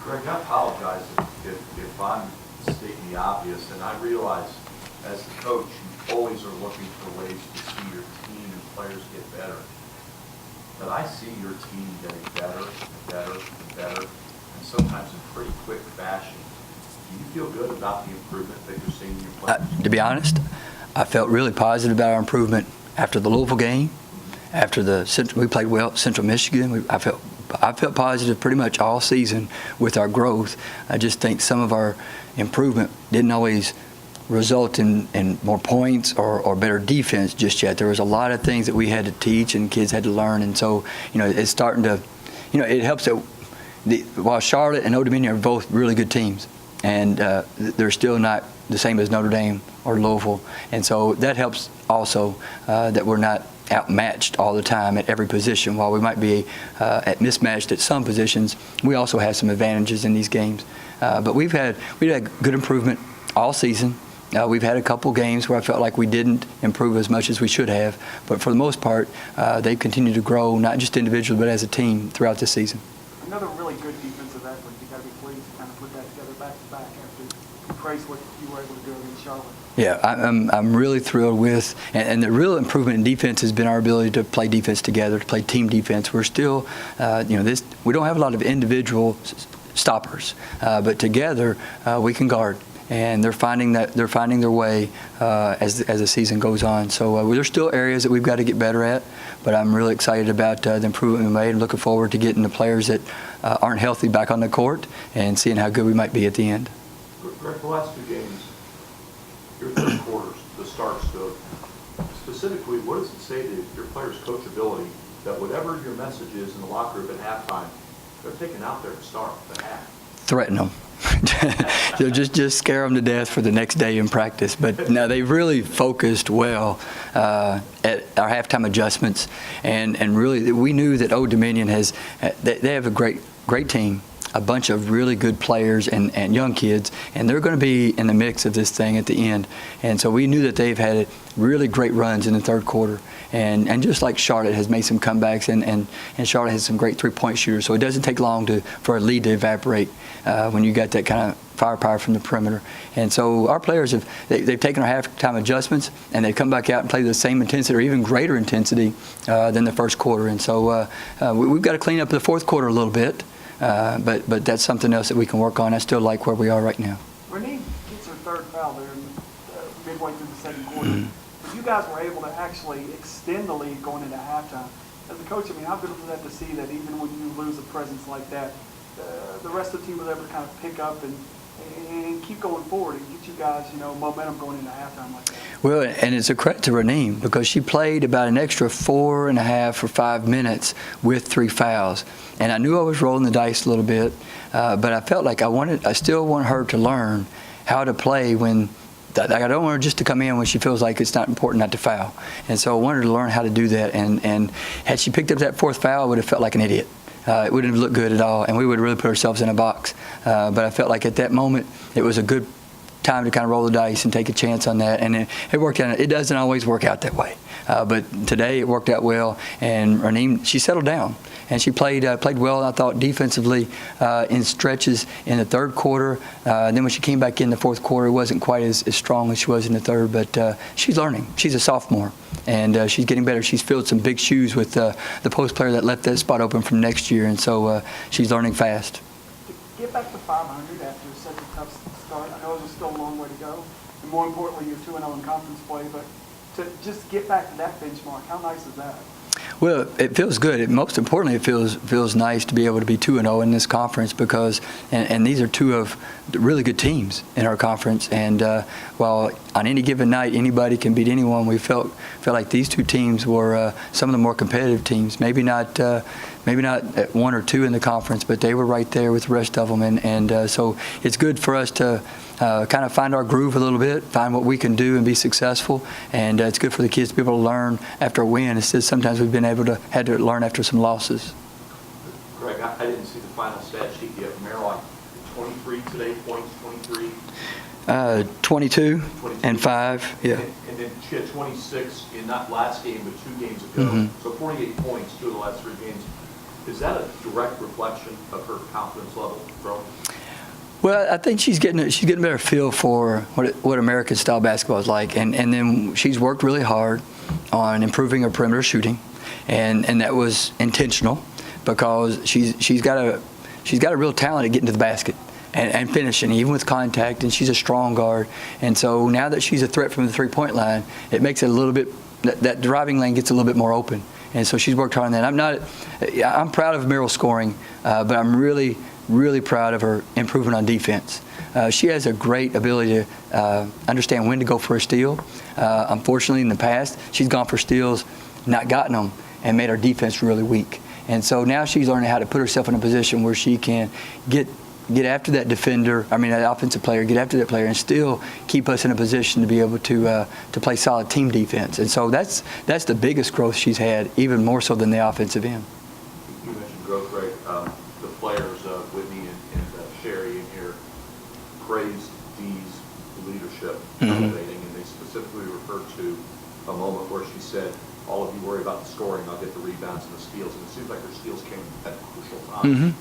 Greg, I apologize if I'm stating the obvious, and I realize as the coach, you always are looking for ways to see your team and players get better. But I see your team getting better and better and better, and sometimes in pretty quick fashion. Do you feel good about the improvement that you're seeing in your players? To be honest, I felt really positive about our improvement after the Louisville game. After we played well at Central Michigan, I felt positive pretty much all season with our growth. I just think some of our improvement didn't always result in more points or better defense just yet. There was a lot of things that we had to teach and kids had to learn, and so it's starting to, it helps that while Charlotte and Old Dominion are both really good teams, and they're still not the same as Notre Dame or Louisville, and so that helps also that we're not outmatched all the time at every position. While we might be mismatched at some positions, we also have some advantages in these games. But we've had good improvement all season. We've had a couple games where I felt like we didn't improve as much as we should have, but for the most part, they've continued to grow, not just individually, but as a team throughout the season. Another really good defensive effort. You got to be pleased to kind of put that together back to back after you praise what you were able to do against Charlotte. Yeah, I'm really thrilled with, and the real improvement in defense has been our ability to play defense together, to play team defense. We're still, we don't have a lot of individual stoppers, but together we can guard, and they're finding their way as the season goes on. So there's still areas that we've got to get better at, but I'm really excited about the improvement we made, and looking forward to getting the players that aren't healthy back on the court and seeing how good we might be at the end. Greg, the last two games, your third quarters, the starts, specifically, what does it say to your players' coachability that whatever your message is in the locker room at halftime, they're taking out there to start the half? Threaten them. So just scare them to death for the next day in practice. But no, they really focused well at our halftime adjustments, and really we knew that Old Dominion they have a great team, a bunch of really good players and young kids, and they're going to be in the mix of this thing at the end. And so we knew that they've had really great runs in the third quarter, and just like Charlotte has made some comebacks, and Charlotte has some great three-point shooters, so it doesn't take long for a lead to evaporate when you got that kind of firepower from the perimeter. And so our players they've taken our halftime adjustments, and they've come back out and played the same intensity or even greater intensity than the first quarter. And so we've got to clean up the fourth quarter a little bit. But that's something else that we can work on. I still like where we are right now. Renee gets her third foul there midway through the second quarter. But you guys were able to actually extend the lead going into halftime. As a coach, I mean, how good was that to see that even when you lose a presence like that, the rest of the team was able to kind of pick up and keep going forward and get you guys, momentum going into halftime like that? Well, and it's a credit to Renee because she played about an extra 4.5 or 5 minutes with 3 fouls. And I knew I was rolling the dice a little bit, but I felt like I still want her to learn how to play when I don't want her just to come in when she feels like it's not important not to foul. And so I wanted her to learn how to do that. And had she picked up that 4th foul, I would have felt like an idiot. It wouldn't have looked good at all, and we would have really put ourselves in a box. But I felt like at that moment it was a good time to kind of roll the dice and take a chance on that, and it worked out. It doesn't always work out that way, but today it worked out well. And Renee, she settled down, and she played well. I thought defensively in stretches in the third quarter. Then when she came back in the fourth quarter, it wasn't quite as strong as she was in the third. But she's learning. She's a sophomore, and she's getting better. She's filled some big shoes with the post player that left that spot open from next year, and so she's learning fast. To get back to 500 after such a tough start, I know there's still a long way to go, and more importantly, you're 2-0 in conference play, but to just get back to that benchmark, how nice is that? Well, it feels good. Most importantly, it feels nice to be able to be 2-0 in this conference because, and these are two of the really good teams in our conference. And while on any given night anybody can beat anyone, we felt like these two teams were some of the more competitive teams. Maybe not at 1 or 2 in the conference, but they were right there with the rest of them. And so it's good for us to kind of find our groove a little bit, find what we can do and be successful. And it's good for the kids to be able to learn after a win. It's just sometimes we've had to learn after some losses. Greg, I didn't see the final stat sheet yet. Maryland, 23 today, points, 23. 22 and 5, yeah. And then she had 26 in not last game, but 2 games ago. So 48 points, 2 of the last 3 games. Is that a direct reflection of her confidence level growing? Well, I think she's getting a better feel for what American style basketball is like, and then she's worked really hard on improving her perimeter shooting, and that was intentional because she's got a real talent at getting to the basket and finishing, even with contact, and she's a strong guard. And so now that she's a threat from the three-point line, it makes it a little bit, that driving lane gets a little bit more open. And so she's worked hard on that. I'm proud of Meryl's scoring, but I'm really proud of her improvement on defense. She has a great ability to understand when to go for a steal. Unfortunately, in the past, she's gone for steals, not gotten them, and made our defense really weak. And so now she's learning how to put herself in a position where she can get after that defender, that offensive player, get after that player, and still keep us in a position to be able to play solid team defense. And so that's the biggest growth she's had, even more so than the offensive end. You mentioned growth rate. The players, Whitney and Sherry in here, praised Dee's leadership, elevating, and they specifically referred to a moment where she said, all of you worry about the scoring, I'll get the rebounds and the steals. And it seems like her steals came at crucial times.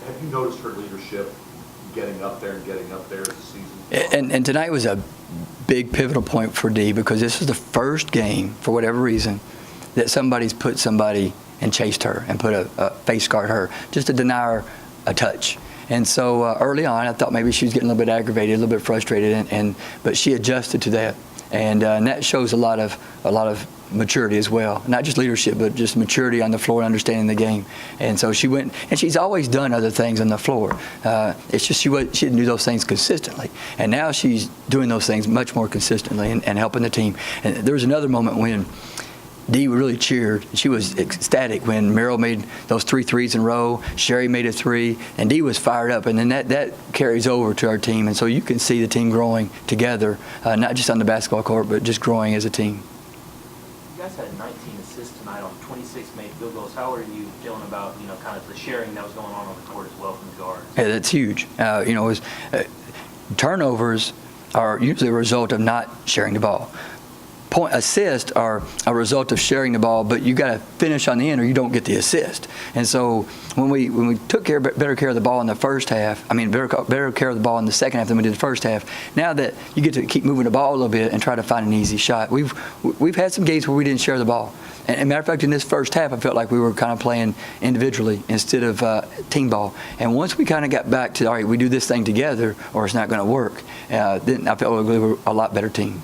Have you noticed her leadership getting up there as the season? And tonight was a big pivotal point for Dee because this was the first game, for whatever reason, that somebody's put somebody and chased her and put a face guard her just to deny her a touch. And so early on, I thought maybe she was getting a little bit aggravated, a little bit frustrated, but she adjusted to that, and that shows a lot of maturity as well. Not just leadership, but just maturity on the floor and understanding the game. And so she went, and she's always done other things on the floor. It's just she didn't do those things consistently. And now she's doing those things much more consistently and helping the team. And there was another moment when Dee really cheered. She was ecstatic when Meryl made those 3 threes in a row, Sherry made a 3, and Dee was fired up. And then that carries over to our team. And so you can see the team growing together, not just on the basketball court, but just growing as a team. You guys had 19 assists tonight on 26 made field goals. How are you feeling about, kind of the sharing that was going on the court as well from the guards? Yeah, that's huge. Turnovers are usually a result of not sharing the ball. Assists are a result of sharing the ball, but you got to finish on the end or you don't get the assist. And so when we took better care of the ball in the first half, better care of the ball in the second half than we did the first half, now that you get to keep moving the ball a little bit and try to find an easy shot. We've had some games where we didn't share the ball. And matter of fact, in this first half, I felt like we were kind of playing individually instead of team ball. And once we kind of got back to, all right, we do this thing together or it's not going to work, then I felt like we were a lot better team.